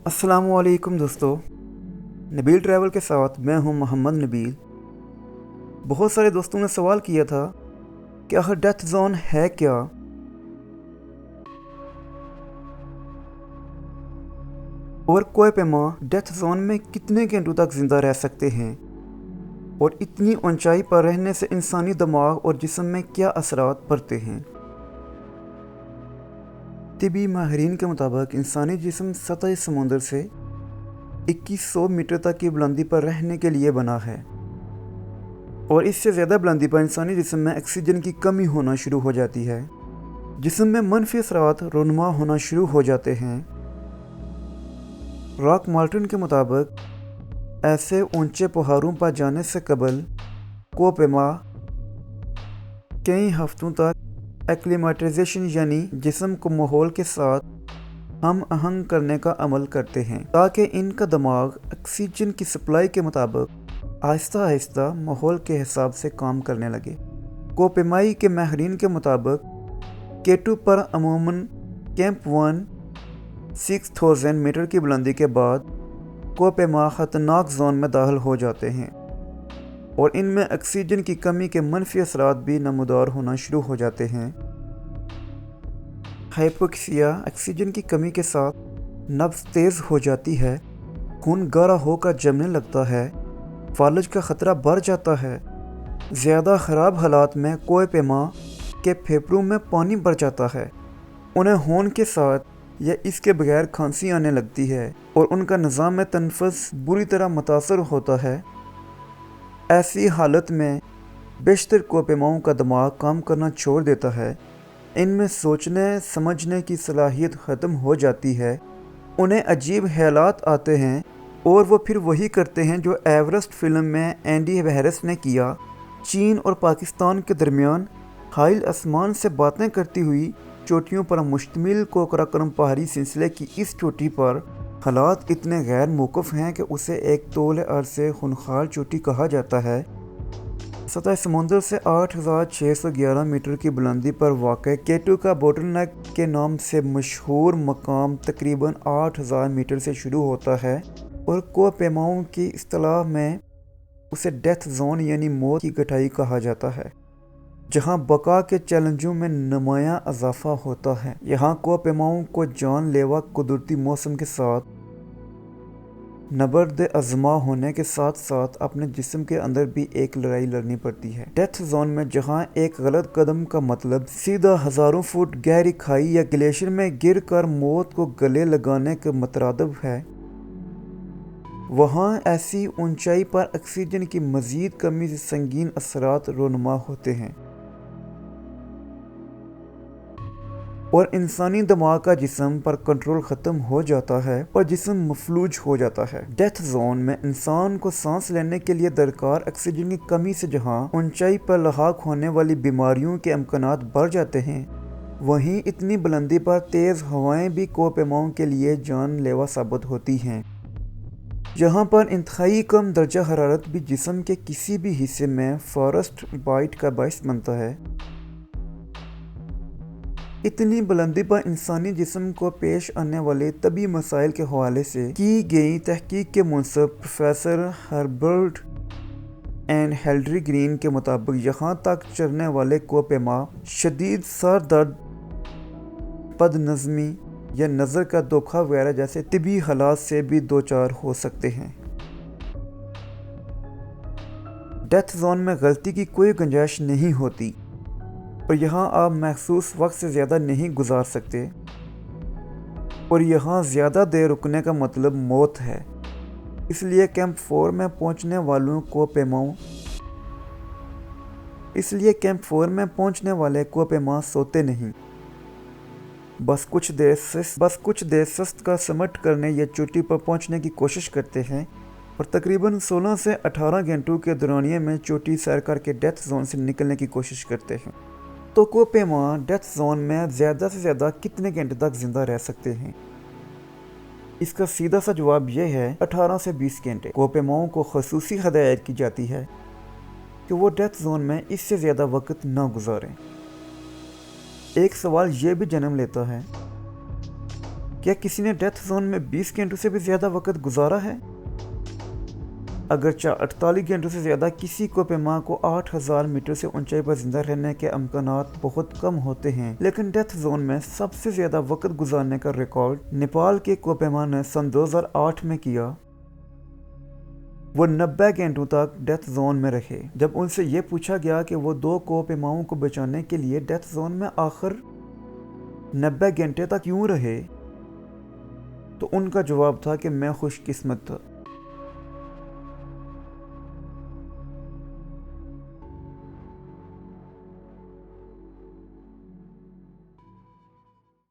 अस्सलामु अलैकुम दोस्तों, नबील ट्रैवल के साथ मैं हूं मोहम्मद नबील। बहुत सारे दोस्तों ने सवाल किया था कि आखिर डेथ जोन है क्या, और कोई पैमा डेथ जोन में कितने घंटों तक ज़िंदा रह सकते हैं, और इतनी ऊंचाई पर रहने से इंसानी दिमाग और जिस्म में क्या असरात पड़ते हैं। तिबी माहिरीन के मुताबिक इंसानी जिस्म सतह समुंदर से 2100 मीटर तक की बुलंदी पर रहने के लिए बना है, और इससे ज़्यादा बुलंदी पर इंसानी जिस्म में ऑक्सीजन की कमी होना शुरू हो जाती है। जिस्म में मनफी असरात रोनुमा होना शुरू हो जाते हैं। रॉक मार्टिन के मुताबिक ऐसे ऊंचे पहाड़ों पर जाने से कबल कोपेमा कई हफ्तों तक एक्लिमेटाइजेशन यानी जिस्म को माहौल के साथ हम आहंग करने का अमल करते हैं, ताकि इनका दिमाग ऑक्सीजन की सप्लाई के मुताबिक आहिस्ता आहिस्ता माहौल के हिसाब से काम करने लगे। कोपेमाई के माहिरीन के मुताबिक K2 पर अमूमन कैंप 1 6000 मीटर की बुलंदी के बाद कोपेमा ख़तरनाक जोन में दाखिल हो जाते हैं, और इनमें ऑक्सीजन की कमी के मनफी असरात भी नमूदार होना शुरू हो जाते हैं। हाइपोक्सिया ऑक्सीजन की कमी के साथ नब्ज़ तेज़ हो जाती है, खून गाढ़ा होकर जमने लगता है, फालज का ख़तरा बढ़ जाता है। ज़्यादा ख़राब हालात में कोपेमा के फेफड़ों में पानी भर जाता है, उन्हें होने के साथ या इसके बगैर खांसी आने लगती है, और उनका निज़ाम तनफ़ुस बुरी तरह मुतासर होता है। ऐसी हालत में बेशतर कोपेमाओं का दिमाग काम करना छोड़ देता है, इनमें सोचने समझने की सलाहियत ख़त्म हो जाती है, उन्हें अजीब ख्यालात आते हैं, और वो फिर वही करते हैं जो एवरेस्ट फिल्म में एंडी हैरिस ने किया। चीन और पाकिस्तान के दरमियान हाइल आसमान से बातें करती हुई चोटियों पर मुश्तमिल काराकोरम पहाड़ी सिलसिले की इस चोटी पर हालात इतने गैर मौक़ूफ़ हैं कि उसे एक तौल अर्ज़ से खूनखार चोटी कहा जाता है। सतह समुंदर से 8611 मीटर की बुलंदी पर वाक़ K2 का बोटलनेक के नाम से मशहूर मकाम तकरीबन 8000 मीटर से शुरू होता है, और कोपेमाओं की इस्तिलाह में उसे डेथ जोन यानी मौत की गठाई कहा जाता है, जहां बका के चैलेंजों में नुमायां इजाफा होता है। यहाँ कोपेमाओं को जानलेवा कुदरती मौसम के साथ नबर्द अज़मा होने के साथ साथ अपने जिस्म के अंदर भी एक लड़ाई लड़नी पड़ती है। डेथ जोन में जहां एक गलत कदम का मतलब सीधा हज़ारों फुट गहरी खाई या ग्लेशियर में गिर कर मौत को गले लगाने के मुतरादिफ है, वहाँ ऐसी ऊंचाई पर ऑक्सीजन की मज़ीद कमी से संगीन असरात रोनुमा होते हैं, और इंसानी दिमाग का जिस्म पर कंट्रोल ख़त्म हो जाता है, और जिस्म मफलूज हो जाता है। डेथ जोन में इंसान को सांस लेने के लिए दरकार ऑक्सीजन की कमी से जहाँ ऊंचाई पर लाहक होने वाली बीमारियों के इम्कानात बढ़ जाते हैं, वहीं इतनी बुलंदी पर तेज़ हवाएं भी कोपेमाओं के लिए जानलेवा साबित होती हैं। यहाँ पर इंतहाई कम दर्जा हरारत भी जिस्म के किसी भी हिस्से में फॉरेस्ट बाइट का बायस बनता है। इतनी बुलंदी पर इंसानी जिस्म को पेश आने वाले तबी मसाइल के हवाले से की गई तहकीक के मुंसब प्रोफेसर हर्बर्ट एंड हेल्ड्री ग्रीन के मुताबिक यहाँ तक चढ़ने वाले कोपेमा शदीद सर दर्द, बदनज़मी या नज़र का धोखा वगैरह जैसे तिबी हालात से भी दो चार हो सकते हैं। डेथ जोन में गलती की कोई गुंजाइश नहीं होती, और यहाँ आप महसूस वक्त से ज़्यादा नहीं गुजार सकते, और यहाँ ज़्यादा देर रुकने का मतलब मौत है। इसलिए कैंप 4 में पहुँचने वाले कोपेमा सोते नहीं, बस कुछ देर सस्त का समट करने या चोटी पर पहुँचने की कोशिश करते हैं, और तकरीबन 16 से 18 घंटों के दौरानिए में चोटी सैर करके डेथ जोन से निकलने की कोशिश करते हैं। तो कोपेमा डेथ जोन में ज़्यादा से ज़्यादा कितने घंटे तक ज़िंदा रह सकते हैं? इसका सीधा सा जवाब यह है 18 से 20 घंटे। कोपेमाओं को ख़ुसूसी हदायत की जाती है कि वो डेथ जोन में इससे ज़्यादा वक्त ना गुजारें। एक सवाल ये भी जन्म लेता है کیا کسی نے ڈیتھ زون میں 20 گھنٹوں سے بھی زیادہ وقت گزارا ہے؟ اگرچہ 48 گھنٹوں سے زیادہ کسی کو پیما کو 8000 میٹر سے اونچائی پر زندہ رہنے کے امکانات بہت کم ہوتے ہیں، لیکن ڈیتھ زون میں سب سے زیادہ وقت گزارنے کا ریکارڈ نیپال کے کوپیما نے سن 2008 میں کیا۔ وہ 90 گھنٹوں تک ڈیتھ زون میں رہے۔ جب ان سے یہ پوچھا گیا کہ وہ 2 کوپیماؤں کو بچانے کے لیے ڈیتھ زون میں آخر 90 گھنٹے تک کیوں رہے، تو ان کا جواب تھا کہ میں خوش قسمت تھا۔